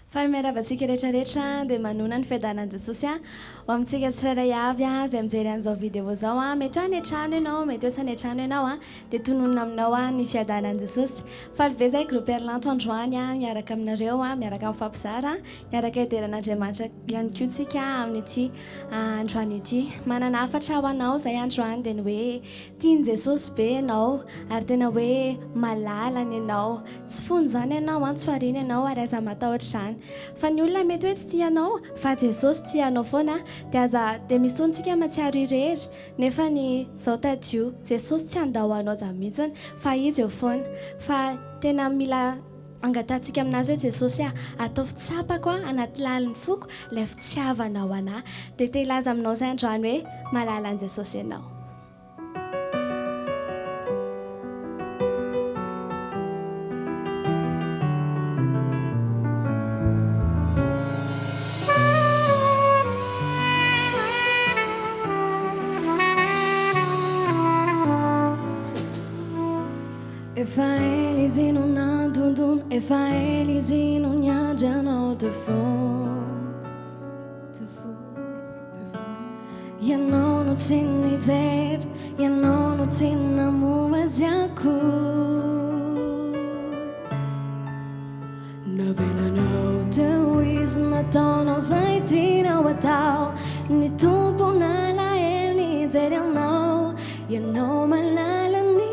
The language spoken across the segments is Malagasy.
Fa ny miaravatsika rehetrarehetra dia manona ny fiadanan'i Jesosy ho amintsika tsirairay avy izay mijery an'izao vidéo zao mety hoe any an-trano ianao mety hoe tsy any an-trano ianao dia tononona aminao ny fiadanan'i Jesosy. Faly be zay groupe Harilanto androany miaraka aminareo miaraka mifampizara miaraka hideran'Andriamanitra ihany koa tsika amin'ity androany ity. Manana hafatra ho anao izay androany dia ny hoe tiany Jesosy be ianao ary tena hoe malalany ianao, tsy fony izany ianao tsy fariana ianao ary aza matahotra izany. Fa ny olona mety hoe tsy tianao fa Jesosy tianao foana dia misy fotoantsika matsiaro irery nefa ny zao tadio Jesosy tsy andahoanao zany mihitsiny fa izy eo foana. Fa tena mila angatantsika aminazy hoe Jesosy ataovy tsapako anaty laliny foko ilay fitiavanao anahy. Dia te hilaza aminao izay androany hoe malala an'i Jesosy ianao. Efa eles inundando, efa eles inundando de fond. Jag når nog sin i tid, jag når nog sin amoas jag kunde. Na vela no tu is na tono sai tina watao, ni tu pona la ni zera no, jag know malala ni.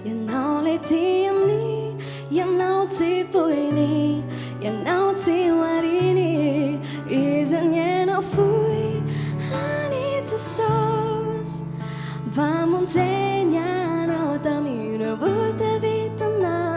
You know letini, you know tifuini, you know tiwarini. Isn't yet no fui, I need to sauce. Vamos enseñar a tamir buta vita now.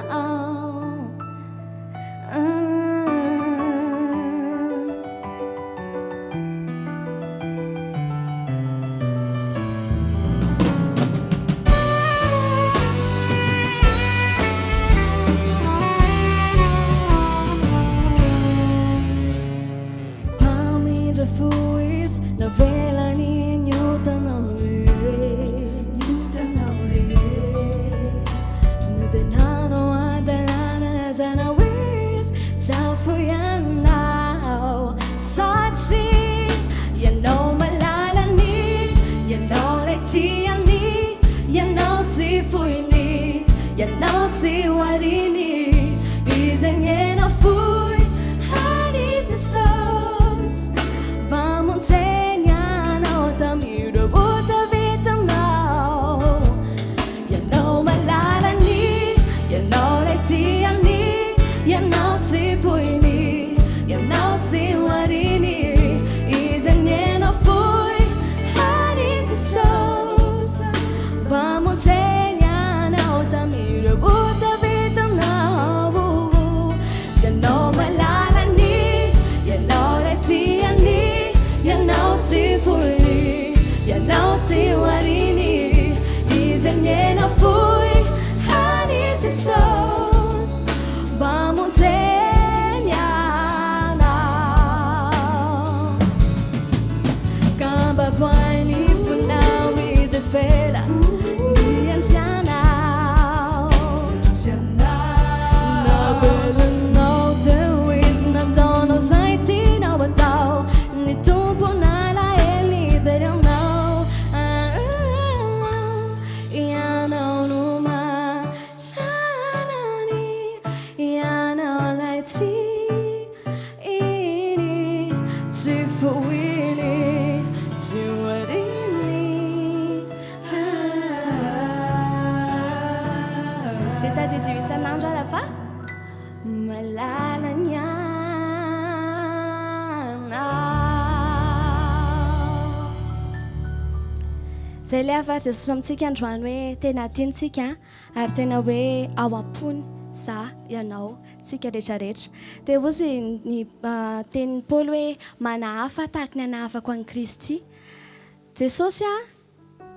Zay le afa Jesosy amintsika androany hoe tena tiantsika ary tena hoe ao am-pony za ianao sika rehetrarehetra. Dia ozy ny tenin'ny Paoly hoe manahafa tahaka ny anahafako an'i Kristy. Jesosy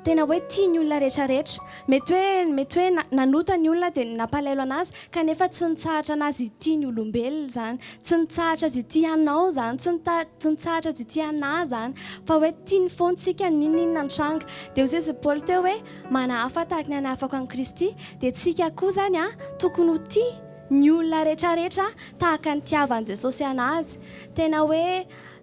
tena hoe tia ny olona rehetrarehetra. Mety hoe nanota ny olona dia nampalaelo anazy kanefa tsy nitsahatra anazy tia ny olombelona zany, tsy nitsahatra azy tia anao zany, tsy nitsahatra azy tia anahy zany, fa hoe tia ny fontsika ninona antranga. Dia hozy izy Paoly teo hoe manahafa tahaka ny anahafako an'i Kristy dia tsika koa zany tokony ho tia ny olona rehetrarehetra tahaka ny tiavan'i jesosy anazy tena hoe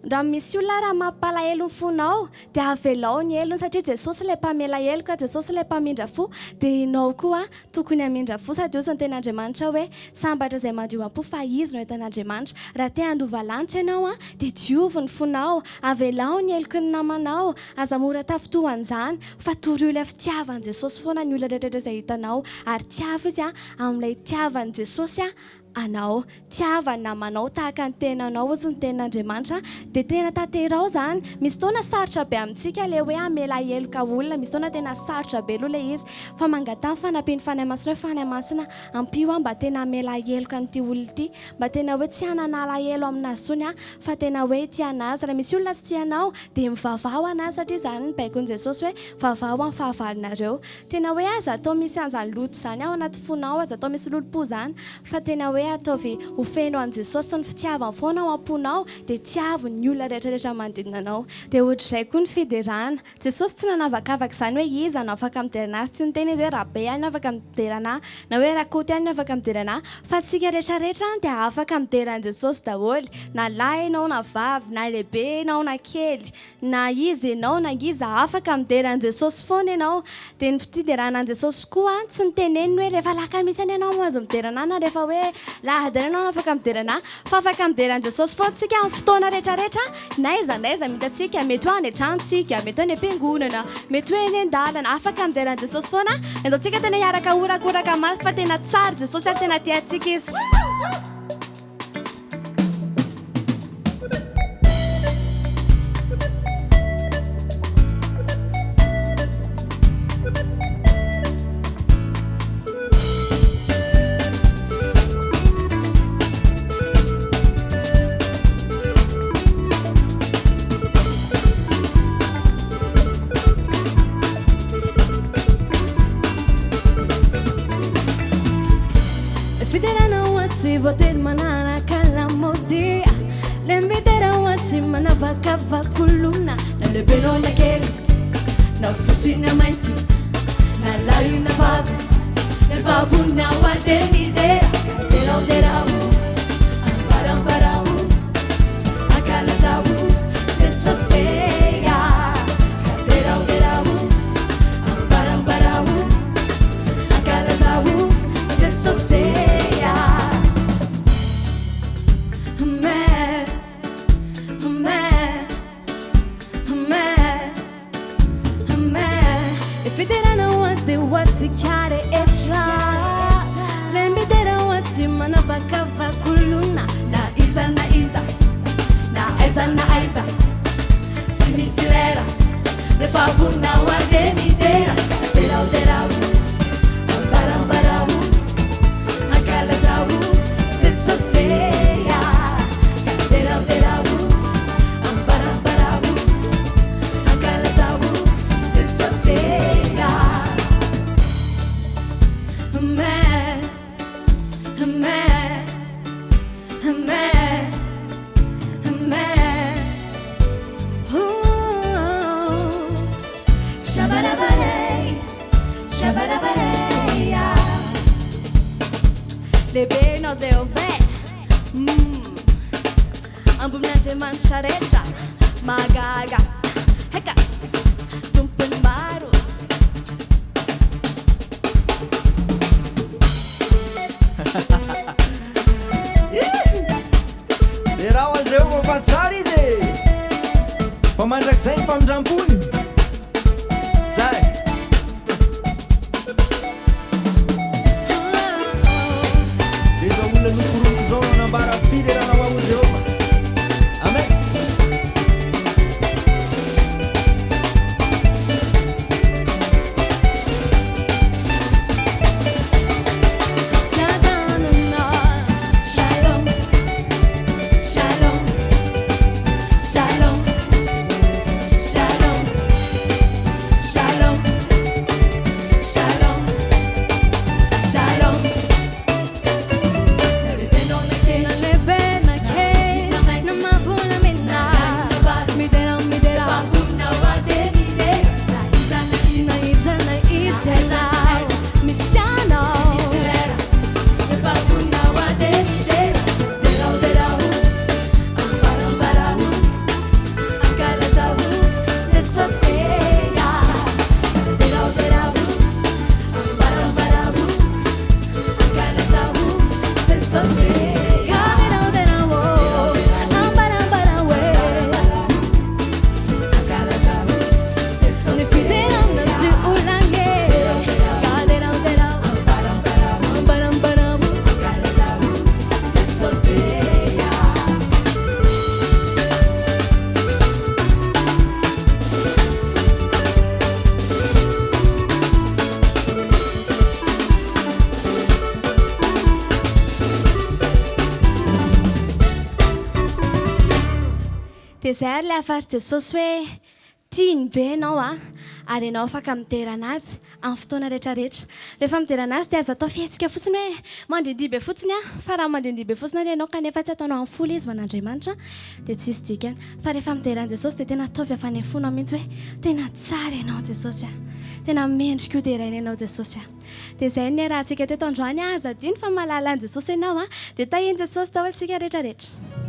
raha misy olona raha mampalahelo ny fonao dia avelao ny elony satria jesosy ilay mpamela elo ka jesosy ilay mpamindra fo dia inao koa tokony hamindra fo sady io zany ten'andriamanitra hoe sambatra izay madio am-po fa izy no entan'andriamanitra raha te handova lanitra ianao dia diovy ny fonao avelao ny eloky ny namanao aza mora tafitohan'izany fa toroy ilay fitiavan'i jesosy foana ny olona rehetrarehetra izay hitanao ary tiava izy amin'ilay tiavan'i jesosy anao tiava namanao tahaka ny tenanao ozy ny ten'andriamanitra dia tena tanterao zany misy taona sarotra be amintsika le hoe amela heloka olona misy taona tena sarotra be aloha le izy fa mangatany fanampiany fanahy masina hoe fanahy masina ampio mba tena amela heloka n'ity olona ity mba tena hoe tsy hananala helo aminazy tsony fa tena hoe tianazy raha misy olona sy tianao dia mivavao anazy satria zany ny baikon'i jesosy hoe vavao amin'ny fahavalinareo tena hoe aza atao misy an'izany loto zany ao anaty fonao aza atao misy lolopo zany fa tena hoe ataovy ofeno an' jesosy sy ny fitiavany foana ao am-ponao dia tiavo ny olona rehetrarehetra manodidina anao dia ohatr'izay koa ny fiderana jesosy tsy nanavakavaka izany hoe iza no afaka miderana azy tsy niteny izy hoe raha be ihany afaka miderana na hoe raha koty ihany afaka miderana fa sika rehetrarehetra dia afaka mideran' jesosy daholy na lahy ianao na vavy na lehibe ianao na kely na izy ianao na iza afaka mideran' jesosy foana ianao dia ny fideranan'i jesosy koa tsy niteneniny hoe rehefa laka misy any ianao mahazo miderana na rehefa hoe lahadana ianao afaka miderana fa afaka mideran'i jesosy foana tsika amin'ny fotoana rehetrarehetra naiza mitatsika mety hoe any an-tranontsika mety hoe any am-piangonana mety hoe eny an-dalana afaka mideran'i jesosy foana endaontsika tena hiaraka orakoraka masy fa tena tsara jesosy ary tena tiantsika izy voatery manaraka lamaody le midera oatsy manavakavakolona na lehibenao na kely na fotsiny mainty na lahy na vavy elvavona oade midera deraoderao ambarambarao akalazao sesoseya deraoderao ambarambarao akalazao sesoseya Chiare e tra le midera watsi manavakava kuluna na isa na isa simisilera le favuna wade midera deraudera ambarambarau akalazau sesoseya deraudera ambarambarau akalazau sesoseya Lebeno zeove ambumnante mancharecha magaga heka tumpen baru raha azeo mafatsara izy fa mandrakizay famindram-pony zay iza olona nokoroko zao nanambara fiderana ho ao Jehova amen na lebena ke na mavuna izay ary ilay afaritsy jesosy hoe tiany be ianao ary ianao afaka miterana azy amin'ny fotoana rehetrarehetra rehefa miterana azy dia aza atao fihetsika fotsiny hoe mandendia be fotsiny fa raha mandendia be fotsiny ary ianao kanefa tsy ataonao amin'ny foly izy van'Andriamanitra dia tsisy dikany fa rehefa miterana jesosy dia tena ataovy afanefonao mihitsy hoe tena tsara ianao jesosy tena mendrika io dia raina ianao jesosy dia izay ny raha antsika teto androany aza adino fa mahalala an' jesosy ianao dia tahiny jesosy daholo antsika rehetrarehetra